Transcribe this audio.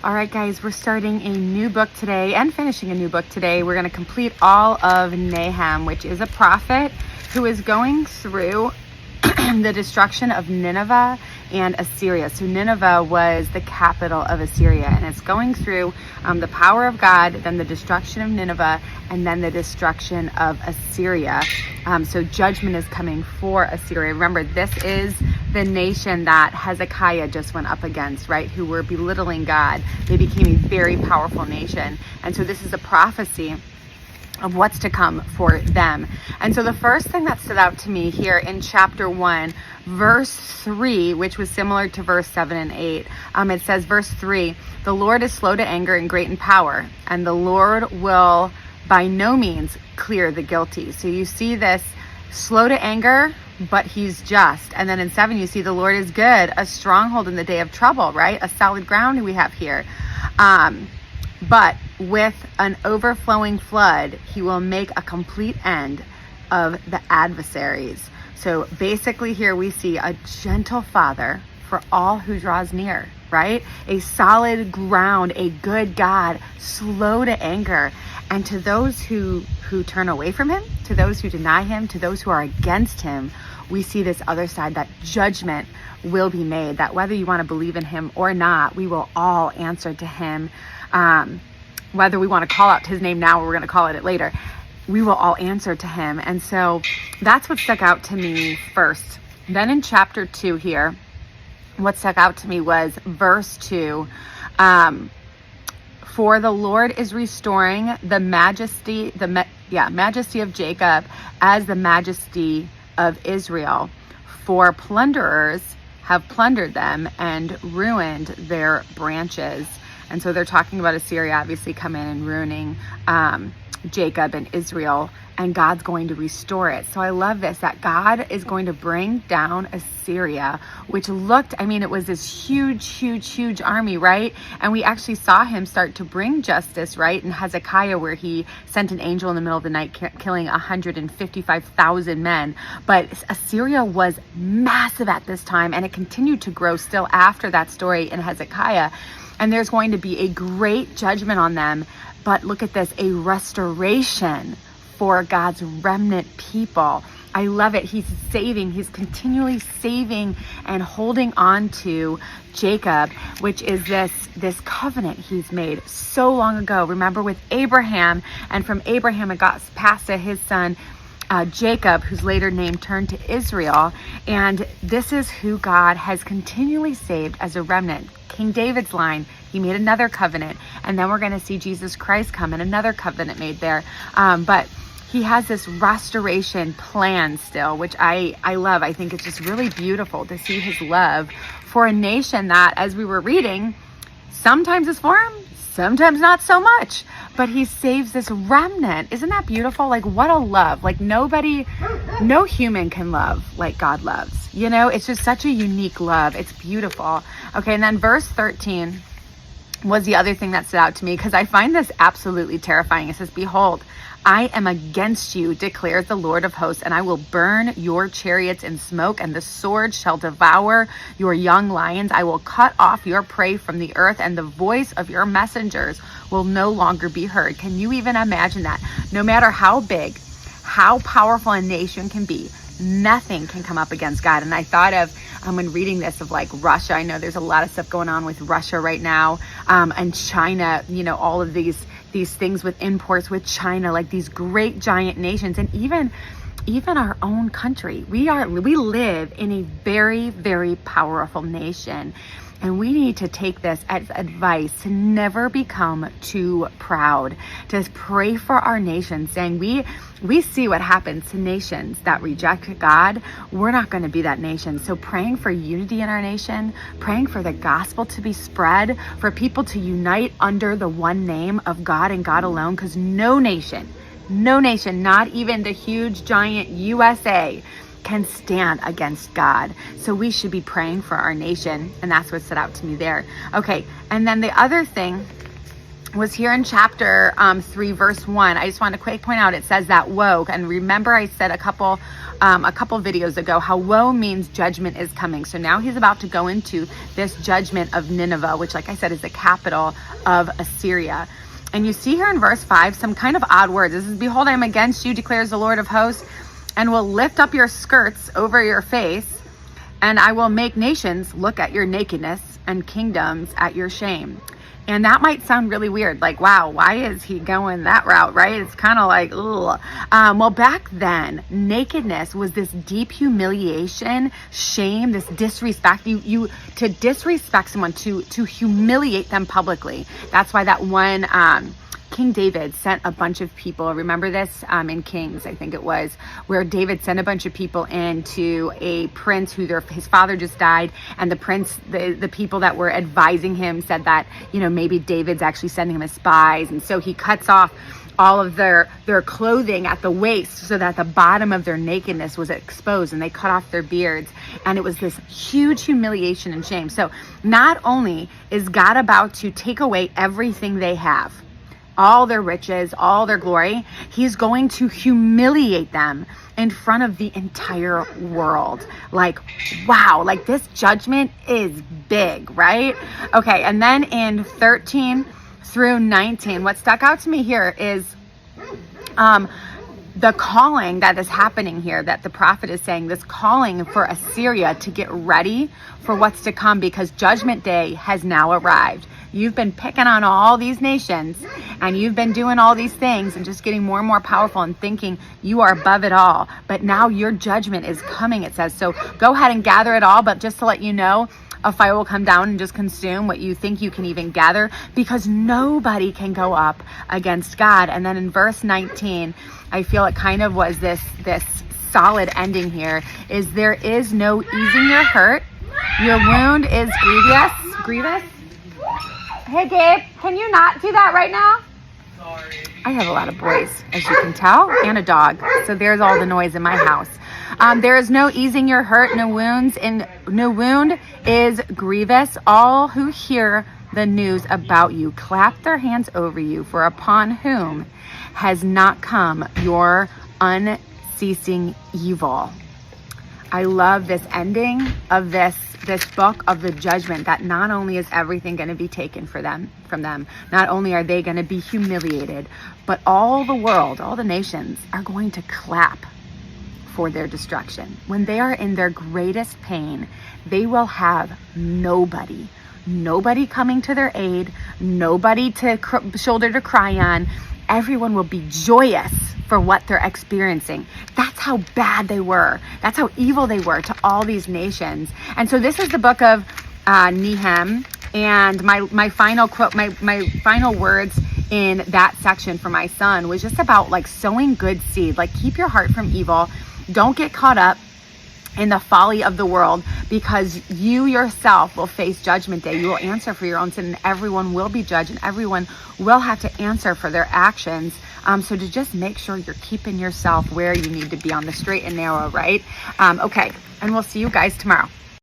All right, guys, we're starting a new book today and finishing a new book today. We're going to complete all of Nahum, which is a prophet who is going through the destruction of Nineveh and Assyria. So Nineveh was the capital of Assyria, and it's going through the power of God, then the destruction of Nineveh, and then the destruction of Assyria. So judgment is coming for Assyria. Remember, this is the nation that Hezekiah just went up against, right? Who were belittling God. They became a very powerful nation. And so this is a prophecy of what's to come for them. And so the first thing that stood out to me here in chapter 1, verse 3, which was similar to verse 7 and 8, it says, verse 3, "The Lord is slow to anger and great in power, and the Lord will by no means clear the guilty." So you see this slow to anger, but he's just. And then in 7, you see the Lord is good, a stronghold in the day of trouble, right? A solid ground we have here. But with an overflowing flood, he will make a complete end of the adversaries. So basically here we see a gentle father for all who draws near, right? A solid ground, a good God, slow to anger. And to those who turn away from him, to those who deny him, to those who are against him, we see this other side, that judgment will be made, that whether you want to believe in him or not, we will all answer to him. Whether we want to call out his name now or we're going to call it later, we will all answer to him. And so that's what stuck out to me first. Then in chapter 2 here, what stuck out to me was verse 2. "For the Lord is restoring the majesty of Jacob as the majesty of Israel. For plunderers have plundered them and ruined their branches." And so they're talking about Assyria obviously come in and ruining Jacob and Israel, and God's going to restore it. So I love this, that God is going to bring down Assyria, which looked, it was this huge army, right? And we actually saw him start to bring justice, right? In Hezekiah, where he sent an angel in the middle of the night, killing 155,000 men. But Assyria was massive at this time, and it continued to grow still after that story in Hezekiah. And there's going to be a great judgment on them. But look at this, a restoration for God's remnant people. I love it. He's continually saving and holding on to Jacob, which is this covenant he's made so long ago. Remember with Abraham, and from Abraham it got passed to his son Jacob, whose later name turned to Israel. And this is who God has continually saved as a remnant. King David's line, he made another covenant, and then we're going to see Jesus Christ come and another covenant made there. But he has this restoration plan still, which I love. I think it's just really beautiful to see his love for a nation that, as we were reading, sometimes is for him, sometimes not so much. But he saves this remnant. Isn't that beautiful? Like, what a love. Like, no human can love like God loves. It's just such a unique love. It's beautiful. Okay, and then verse 13 was the other thing that stood out to me, because I find this absolutely terrifying. It says, "Behold, I am against you, declares the Lord of hosts, and I will burn your chariots in smoke, and the sword shall devour your young lions. I will cut off your prey from the earth, and the voice of your messengers will no longer be heard." Can you even imagine that? No matter how big, how powerful a nation can be, nothing can come up against God. And I thought of, when reading this, of like Russia. I know there's a lot of stuff going on with Russia right now, and China, all of these things with imports with China, like these great giant nations. And even our own country, we live in a very, very powerful nation. And we need to take this as advice to never become too proud, to pray for our nation, saying we see what happens to nations that reject God. We're not going to be that nation. So praying for unity in our nation, praying for the gospel to be spread, for people to unite under the one name of God and God alone, because no nation, not even the huge giant USA, can stand against God. So we should be praying for our nation. And that's what stood out to me there. Okay. And then the other thing was here in chapter 3, verse 1. I just want to quick point out, it says that woe. And remember I said a couple videos ago how woe means judgment is coming. So now he's about to go into this judgment of Nineveh, which, like I said, is the capital of Assyria. And you see here in verse 5 some kind of odd words. This is, behold, I am against you, declares the Lord of hosts, and will lift up your skirts over your face, and I will make nations look at your nakedness and kingdoms at your shame. And that might sound really weird. Like, wow, why is he going that route, right? It's kind of like, ugh. Well, back then, nakedness was this deep humiliation, shame, this disrespect. You to disrespect someone, to humiliate them publicly. That's why that one King David sent a bunch of people. Remember this in Kings, I think it was, where David sent a bunch of people in to a prince who his father just died, and the prince, the people that were advising him said that, maybe David's actually sending him as spies, and so he cuts off all of their clothing at the waist so that the bottom of their nakedness was exposed, and they cut off their beards, and it was this huge humiliation and shame. So not only is God about to take away everything they have, all their riches, all their glory, he's going to humiliate them in front of the entire world. Like, wow, like this judgment is big, right? Okay, and then in 13 through 19, what stuck out to me here is the calling that is happening here, that the prophet is saying, this calling for Assyria to get ready for what's to come, because judgment day has now arrived. You've been picking on all these nations, and you've been doing all these things and just getting more and more powerful and thinking you are above it all. But now your judgment is coming, it says. So go ahead and gather it all. But just to let you know, a fire will come down and just consume what you think you can even gather, because nobody can go up against God. And then in verse 19, I feel it kind of was this solid ending here, is there is no easing your hurt. Your wound is grievous. Hey, Gabe, can you not do that right now? Sorry. I have a lot of boys, as you can tell, and a dog. So there's all the noise in my house. There is no easing your hurt, no wounds, and no wound is grievous. All who hear the news about you clap their hands over you, for upon whom has not come your unceasing evil. I love this ending of this book of the judgment, that not only is everything going to be taken from them, not only are they going to be humiliated, but all the world, all the nations are going to clap for their destruction. When they are in their greatest pain, they will have nobody coming to their aid, nobody to shoulder to cry on. Everyone will be joyous for what they're experiencing. That's how bad they were. That's how evil they were to all these nations. And so this is the book of Nahum. And my final quote, my final words in that section for my son was just about like sowing good seed. Like, keep your heart from evil. Don't get caught up in the folly of the world, because you yourself will face judgment day. You will answer for your own sin, and everyone will be judged, and everyone will have to answer for their actions. So to just make sure you're keeping yourself where you need to be, on the straight and narrow, right? Okay, and we'll see you guys tomorrow.